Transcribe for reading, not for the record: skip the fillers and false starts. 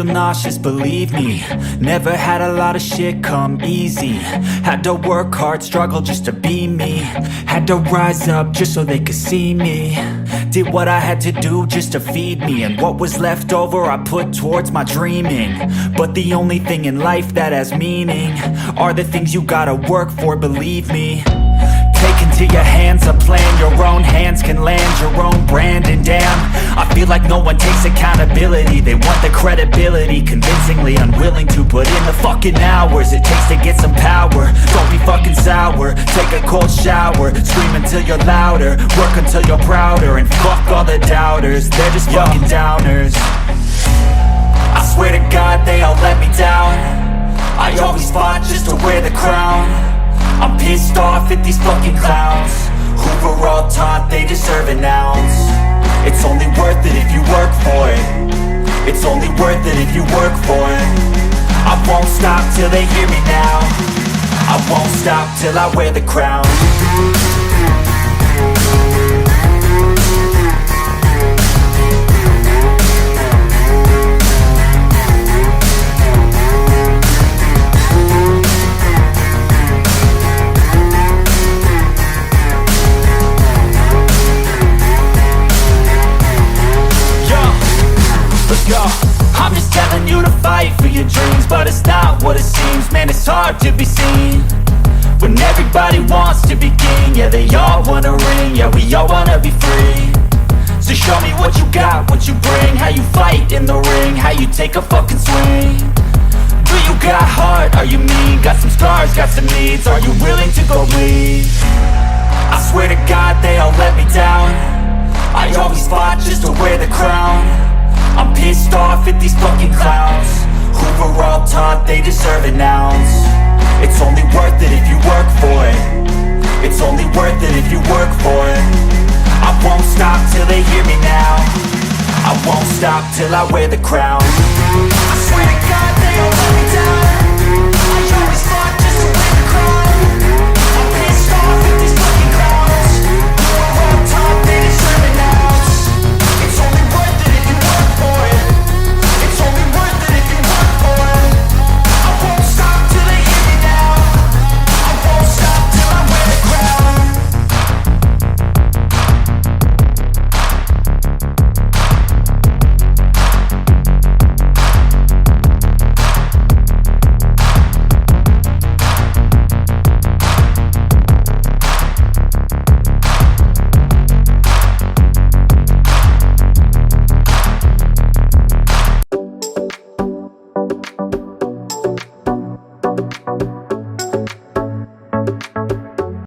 nauseous, believe me. Never had a lot of shit come easy. Had to work hard, struggle just to be me. Had to rise up just so they could see me. Did what I had to do just to feed me, and what was left over I put towards my dreaming. But the only thing in life that has meaning are the things you gotta work for, believe me. Take into your hands a plan, your own hands can land your own brand. And damn, I feel like no one takes accountability. They want the credibility, convincingly unwilling to put in the fucking hours it takes to get some power. Don't be fucking sour, take a cold shower. Scream until you're louder, work until you're prouder. And fuck all the doubters, they're just fucking downers. I swear to God they all let me down. I always fought just to wear the crown. I'm pissed off at these fucking clowns who were all taught they deserve an ounce. It's only worth it if you work for it. It's only worth it if you work for it. I won't stop till they hear me now. I won't stop till I wear the crown. I'm just telling you to fight for your dreams, but it's not what it seems. Man, it's hard to be seen when everybody wants to be king. Yeah, they all wanna ring, yeah, we all wanna be free. So show me what you got, what you bring, how you fight in the ring, how you take a fucking swing. Do you got heart, are you mean? Got some scars, got some needs, are you willing to go bleed? I swear to God they all let me down. I always fought just to wear the crown. I'm pissed off at these fucking clowns who were all taught they deserve an ounce. It's only worth it if you work for it. It's only worth it if you work for it. I won't stop till they hear me now. I won't stop till I wear the crown. I swear